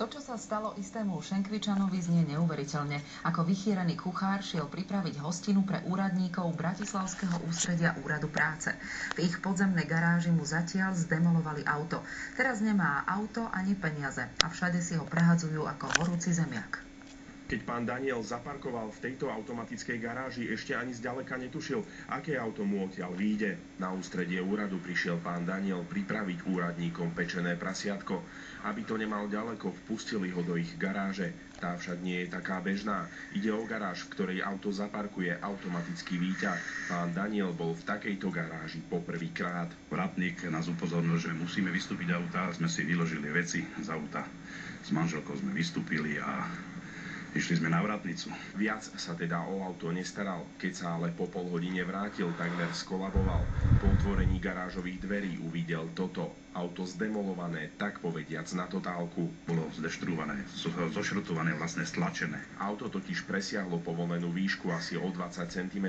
To, čo sa stalo istému Šenkvičanovi, znie neuveriteľne. Ako vychýrený kuchár šiel pripraviť hostinu pre úradníkov Bratislavského ústredia úradu práce. V ich podzemnej garáži mu zatiaľ zdemolovali auto. Teraz nemá auto ani peniaze a všade si ho prehadzujú ako horúci zemiak. Keď pán Daniel zaparkoval v tejto automatickej garáži, ešte ani zďaleka netušil, aké auto mu odtiaľ vyjde. Na ústredie úradu prišiel pán Daniel pripraviť úradníkom pečené prasiatko. Aby to nemal ďaleko, vpustili ho do ich garáže. Tá však nie je taká bežná. Ide o garáž, v ktorej auto zaparkuje automatický výťah. Pán Daniel bol v takejto garáži poprvýkrát. Vratník nás upozornil, že musíme vystúpiť auta. Sme si vyložili veci z auta. S manželkou sme vystúpili a išli sme na vratnicu. Viac sa teda o auto nestaral. Keď sa ale po pol hodine vrátil, takmer skolaboval. Po otvorení garážových dverí uvidel toto. Auto zdemolované, tak povediac na totálku. Bolo zdeštruované, zošrotované, vlastne stlačené. Auto totiž presiahlo povolenú výšku asi o 20 cm.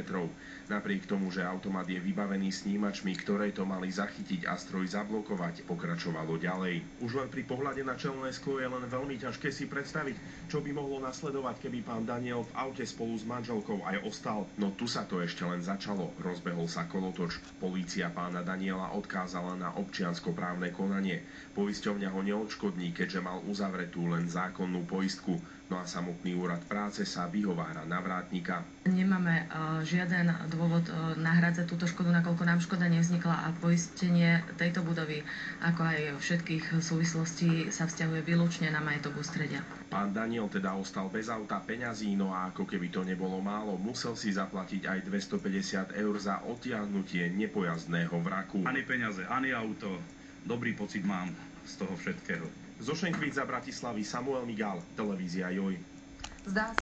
Napriek tomu, že automat je vybavený snímačmi, ktoré to mali zachytiť a stroj zablokovať, pokračovalo ďalej. Už len pri pohľade na čelné sklo je len veľmi ťažké si predstaviť, čo by mohlo nasledovať, keby pán Daniel v aute spolu s manželkou aj ostal. No tu sa to ešte len začalo. Rozbehol sa kolotoč. Polícia pána Daniela odkázala na občianskoprávne konanie. Poisťovňa ho neodškodní, keďže mal uzavretú len zákonnú poistku. No a samotný úrad práce sa vyhovára na vrátnika. Nemáme žiaden dôvod nahrádzať túto škodu, nakoľko nám škoda nevznikla a poistenie tejto budovy, ako aj všetkých súvislostí, sa vzťahuje výlučne na majetok ústredia. Pán Daniel teda ostal bez auta, peňazí, no a ako keby to nebolo málo, musel si zaplatiť aj 250 eur za odtiahnutie nepojazdného vraku. Ani peniaze, ani auto. Dobrý pocit mám z toho všetkého. Zo Šenkvíc za Bratislavy Samuel Migal, televízia JOJ. Zdá